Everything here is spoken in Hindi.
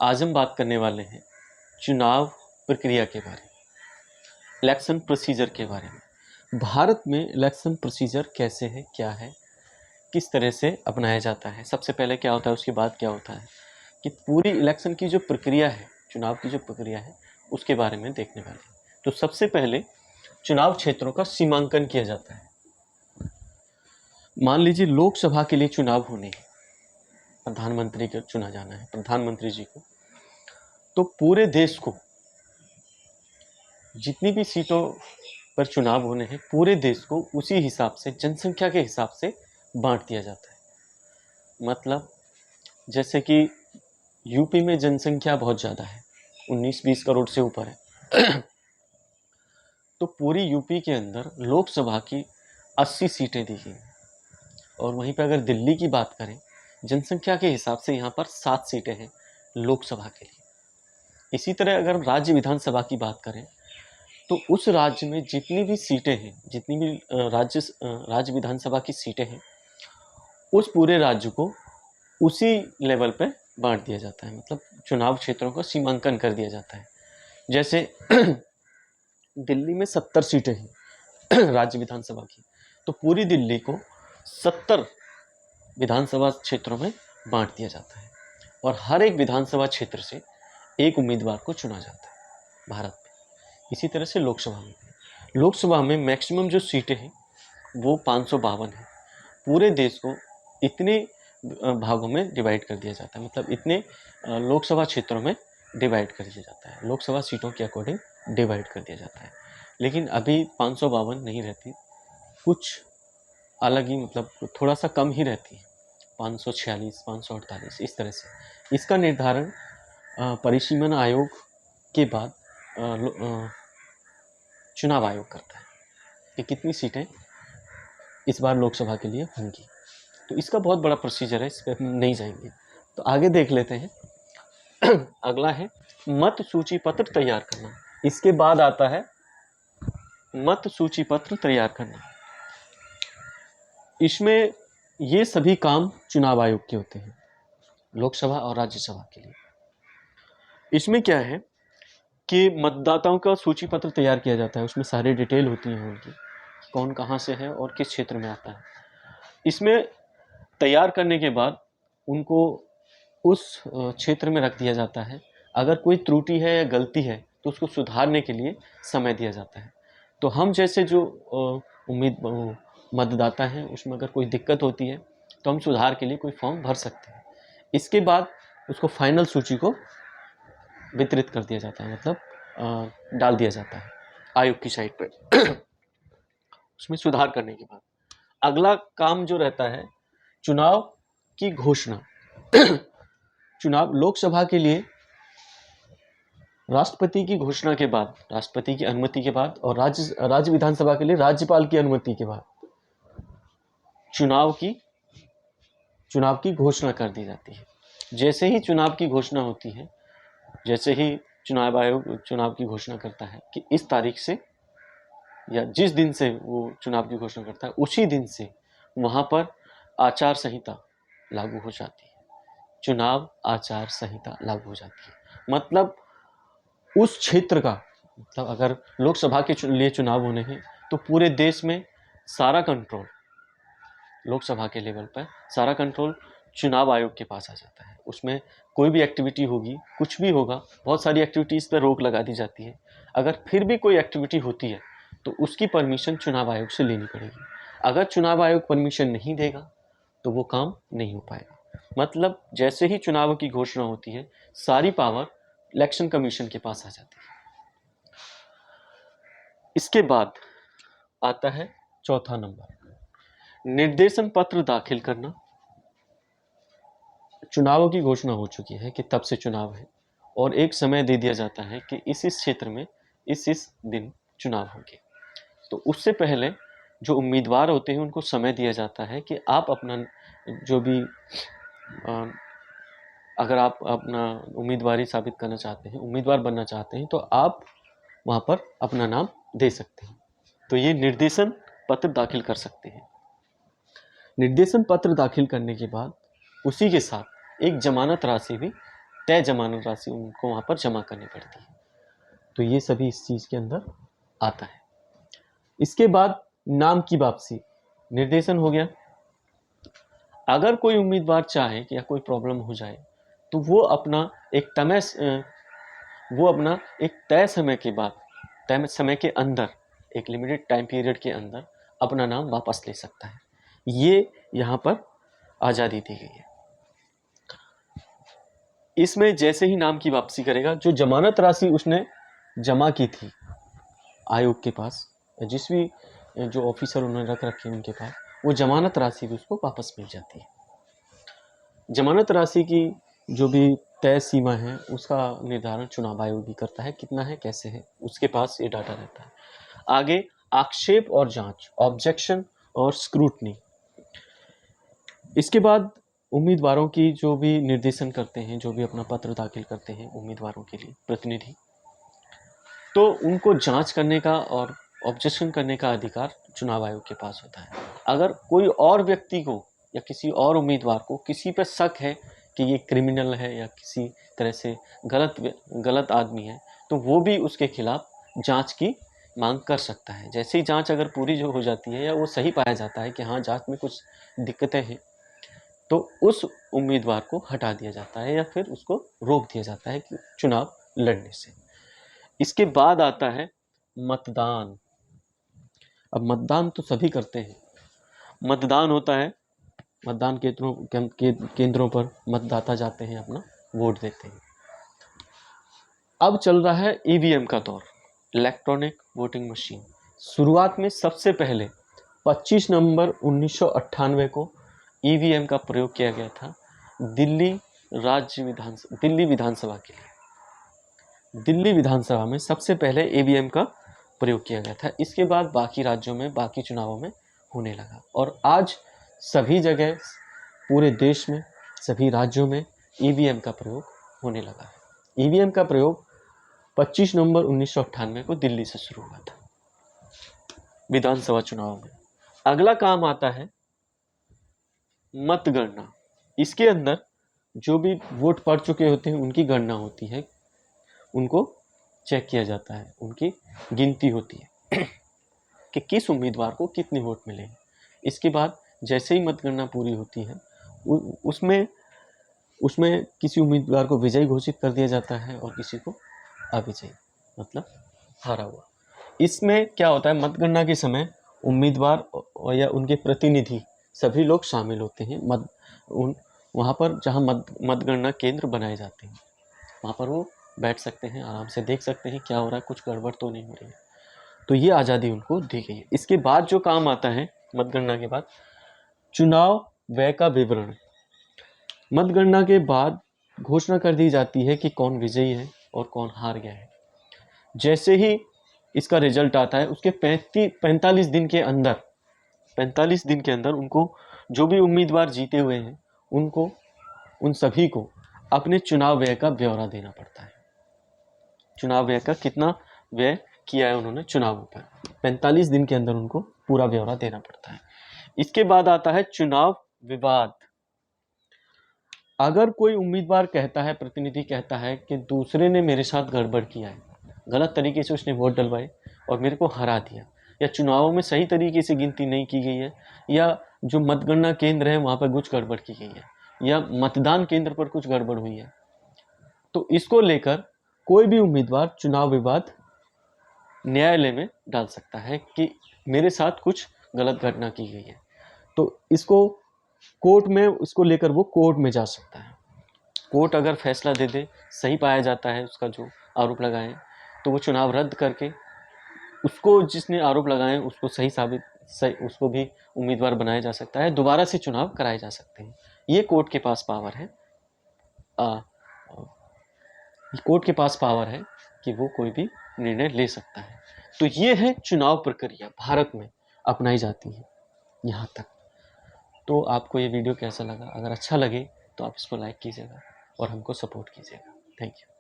आज हम बात करने वाले हैं चुनाव प्रक्रिया के बारे में, इलेक्शन प्रोसीजर के बारे में। भारत में इलेक्शन प्रोसीजर कैसे है, क्या है, किस तरह से अपनाया जाता है, सबसे पहले क्या होता है, उसके बाद क्या होता है, कि पूरी इलेक्शन की जो प्रक्रिया है, चुनाव की जो प्रक्रिया है, उसके बारे में देखने वाले हैं। तो सबसे पहले चुनाव क्षेत्रों का सीमांकन किया जाता है। मान लीजिए लोकसभा के लिए चुनाव होने हैं, प्रधानमंत्री को चुना जाना है, प्रधानमंत्री जी को, तो पूरे देश को जितनी भी सीटों पर चुनाव होने हैं, पूरे देश को उसी हिसाब से, जनसंख्या के हिसाब से बांट दिया जाता है। मतलब जैसे कि यूपी में जनसंख्या बहुत ज़्यादा है, 19-20 करोड़ से ऊपर है तो पूरी यूपी के अंदर लोकसभा की 80 सीटें दी गई हैं। और वहीं पर अगर दिल्ली की बात करें, जनसंख्या के हिसाब से यहाँ पर 7 सीटें हैं लोकसभा के लिए। इसी तरह अगर राज्य विधानसभा की बात करें, तो उस राज्य में जितनी भी सीटें हैं, जितनी भी राज्य विधानसभा की सीटें हैं, उस पूरे राज्य को उसी लेवल पे बांट दिया जाता है। मतलब चुनाव क्षेत्रों का सीमांकन कर दिया जाता है। जैसे दिल्ली में 70 सीटें हैं राज्य विधानसभा की, तो पूरी दिल्ली को 70 विधानसभा क्षेत्रों में बांट दिया जाता है और हर एक विधानसभा क्षेत्र से एक उम्मीदवार को चुना जाता है भारत में। इसी तरह से लोकसभा में मैक्सिमम जो सीटें हैं वो 552 हैं। पूरे देश को इतने भागों में डिवाइड कर दिया जाता है, मतलब इतने लोकसभा क्षेत्रों में डिवाइड कर दिया जाता है, लोकसभा सीटों के अकॉर्डिंग डिवाइड कर दिया जाता है। लेकिन अभी 552 नहीं रहती, कुछ अलग ही, मतलब थोड़ा सा कम ही रहती है, 546, 548 इस तरह से। इसका निर्धारण परिसीमन आयोग के बाद चुनाव आयोग करता है कि कितनी सीटें इस बार लोकसभा के लिए होंगी। तो इसका बहुत बड़ा प्रोसीजर है, इस पर हम नहीं जाएंगे। तो आगे देख लेते हैं अगला है मत सूची पत्र तैयार करना। इसके बाद आता है मत सूची पत्र तैयार करना। इसमें ये सभी काम चुनाव आयोग के होते हैं, लोकसभा और राज्यसभा के लिए। इसमें क्या है कि मतदाताओं का सूची पत्र तैयार किया जाता है, उसमें सारी डिटेल होती है उनकी, कौन कहाँ से है और किस क्षेत्र में आता है। इसमें तैयार करने के बाद उनको उस क्षेत्र में रख दिया जाता है। अगर कोई त्रुटि है या गलती है तो उसको सुधारने के लिए समय दिया जाता है। तो हम जैसे जो मतदाता हैं, उसमें अगर कोई दिक्कत होती है तो हम सुधार के लिए कोई फॉर्म भर सकते हैं। इसके बाद उसको फाइनल सूची को वितरित कर दिया जाता है, मतलब डाल दिया जाता है आयोग की साइट पर उसमें सुधार करने के बाद अगला काम जो रहता है चुनाव की घोषणा। चुनाव लोकसभा के लिए राष्ट्रपति की घोषणा के बाद, राष्ट्रपति की अनुमति के बाद, और राज्य विधानसभा के लिए राज्यपाल की अनुमति के बाद चुनाव की घोषणा कर दी जाती है। जैसे ही चुनाव की घोषणा होती है, जैसे ही चुनाव आयोग चुनाव की घोषणा करता है कि इस तारीख से, या जिस दिन से वो चुनाव की घोषणा करता है उसी दिन से वहां पर आचार संहिता लागू हो जाती है। चुनाव आचार संहिता लागू हो जाती है। मतलब उस क्षेत्र का, मतलब अगर लोकसभा के लिए चुनाव होने हैं तो पूरे देश में सारा कंट्रोल, लोकसभा के लेवल पर सारा कंट्रोल चुनाव आयोग के पास आ जाता है। उसमें कोई भी एक्टिविटी होगी, कुछ भी होगा, बहुत सारी एक्टिविटीज़ पर रोक लगा दी जाती है। अगर फिर भी कोई एक्टिविटी होती है तो उसकी परमिशन चुनाव आयोग से लेनी पड़ेगी। अगर चुनाव आयोग परमिशन नहीं देगा तो वो काम नहीं हो पाएगा। मतलब जैसे ही चुनाव की घोषणा होती है, सारी पावर इलेक्शन कमीशन के पास आ जाती है। इसके बाद आता है चौथा नंबर, निर्देशन पत्र दाखिल करना। चुनावों की घोषणा हो चुकी है कि तब से चुनाव है और एक समय दे दिया जाता है कि इस क्षेत्र में इस दिन चुनाव होंगे। तो उससे पहले जो उम्मीदवार होते हैं उनको समय दिया जाता है कि आप अपना जो भी अगर आप अपना उम्मीदवारी साबित करना चाहते हैं, उम्मीदवार बनना चाहते हैं, तो आप वहाँ पर अपना नाम दे सकते हैं। तो ये निर्देशन पत्र दाखिल कर सकते हैं। निर्देशन पत्र दाखिल करने के बाद उसी के साथ एक जमानत राशि भी तय जमानत राशि उनको वहाँ पर जमा करनी पड़ती है। तो ये सभी इस चीज़ के अंदर आता है। इसके बाद नाम की वापसी, निर्देशन हो गया। अगर कोई उम्मीदवार चाहे कि या कोई प्रॉब्लम हो जाए तो वो अपना एक तय समय के बाद, तय समय के अंदर, एक लिमिटेड टाइम पीरियड के अंदर अपना नाम वापस ले सकता है। ये यहाँ पर आज़ादी दी गई है। इसमें जैसे ही नाम की वापसी करेगा, जो जमानत राशि उसने जमा की थी आयोग के पास, जिस भी जो ऑफिसर उन्होंने रख रखे उनके पास, वो जमानत राशि भी उसको वापस मिल जाती है। जमानत राशि की जो भी तय सीमा है उसका निर्धारण चुनाव आयोग ही करता है, कितना है कैसे है, उसके पास ये डाटा रहता है। आगे आक्षेप और जांच, ऑब्जेक्शन और स्क्रूटनी। इसके बाद उम्मीदवारों की जो भी निर्देशन करते हैं, जो भी अपना पत्र दाखिल करते हैं उम्मीदवारों के लिए प्रतिनिधि, तो उनको जांच करने का और ऑब्जेक्शन करने का अधिकार चुनाव आयोग के पास होता है। अगर कोई और व्यक्ति को या किसी और उम्मीदवार को किसी पर शक है कि ये क्रिमिनल है या किसी तरह से गलत आदमी है, तो वो भी उसके खिलाफ जांच की मांग कर सकता है। जैसे ही जांच अगर पूरी जो हो जाती है या वो सही पाया जाता है कि हाँ जांच में कुछ दिक्कतें हैं, तो उस उम्मीदवार को हटा दिया जाता है या फिर उसको रोक दिया जाता है कि चुनाव लड़ने से। इसके बाद आता है मतदान। अब मतदान तो सभी करते हैं। मतदान होता है, मतदान केंद्रों पर मतदाता जाते हैं, अपना वोट देते हैं। अब चल रहा है ईवीएम का दौर, इलेक्ट्रॉनिक वोटिंग मशीन। शुरुआत में सबसे पहले 25 नवंबर 1998 को ईवीएम का प्रयोग किया गया था दिल्ली विधानसभा के लिए। दिल्ली विधानसभा में सबसे पहले ईवीएम का प्रयोग किया गया था। इसके बाद बाकी राज्यों में, बाकी चुनावों में होने लगा और आज सभी जगह, पूरे देश में, सभी राज्यों में ईवीएम का प्रयोग होने लगा है। ईवीएम का प्रयोग 25 नवंबर 1998 को दिल्ली से शुरू हुआ था विधानसभा चुनाव में। अगला काम आता है मतगणना। इसके अंदर जो भी वोट पड़ चुके होते हैं उनकी गणना होती है, उनको चेक किया जाता है, उनकी गिनती होती है कि किस उम्मीदवार को कितने वोट मिले हैं। इसके बाद जैसे ही मतगणना पूरी होती है उसमें किसी उम्मीदवार को विजयी घोषित कर दिया जाता है और किसी को अविजयी, मतलब हारा हुआ। इसमें क्या होता है, मतगणना के समय उम्मीदवार या उनके प्रतिनिधि सभी लोग शामिल होते हैं। वहाँ पर जहाँ मतगणना केंद्र बनाए जाते हैं वहाँ पर वो बैठ सकते हैं, आराम से देख सकते हैं क्या हो रहा है, कुछ गड़बड़ तो नहीं हो रही है। तो ये आज़ादी उनको दी गई है। इसके बाद जो काम आता है मतगणना के बाद, चुनाव व्यय का विवरण। मतगणना के बाद घोषणा कर दी जाती है कि कौन विजयी है और कौन हार गया है। जैसे ही इसका रिजल्ट आता है उसके 45 दिन के अंदर उनको, जो भी उम्मीदवार जीते हुए हैं, उनको, उन सभी को अपने चुनाव व्यय का ब्यौरा देना पड़ता है। चुनाव व्यय का कितना व्यय किया है उन्होंने चुनावों पर, 45 दिन के अंदर उनको पूरा ब्यौरा देना पड़ता है। इसके बाद आता है चुनाव विवाद। अगर कोई उम्मीदवार कहता है, प्रतिनिधि कहता है कि दूसरे ने मेरे साथ गड़बड़ किया है, गलत तरीके से उसने वोट डलवाए और मेरे को हरा दिया, या चुनावों में सही तरीके से गिनती नहीं की गई है, या जो मतगणना केंद्र है वहाँ पर कुछ गड़बड़ की गई है, या मतदान केंद्र पर कुछ गड़बड़ हुई है, तो इसको लेकर कोई भी उम्मीदवार चुनाव विवाद न्यायालय में डाल सकता है कि मेरे साथ कुछ गलत घटना की गई है। तो इसको कोर्ट में, उसको लेकर वो कोर्ट में जा सकता है। कोर्ट अगर फैसला दे दे, सही पाया जाता है उसका जो आरोप लगाए, तो वो चुनाव रद्द करके उसको, जिसने आरोप लगाए उसको उसको भी उम्मीदवार बनाया जा सकता है, दोबारा से चुनाव कराए जा सकते हैं। ये कोर्ट के पास पावर है। कोर्ट के पास पावर है कि वो कोई भी निर्णय ले सकता है। तो ये है चुनाव प्रक्रिया भारत में अपनाई जाती है यहाँ तक। तो आपको ये वीडियो कैसा लगा? अगर अच्छा लगे तो आप इसको लाइक कीजिएगा और हमको सपोर्ट कीजिएगा। Thank you.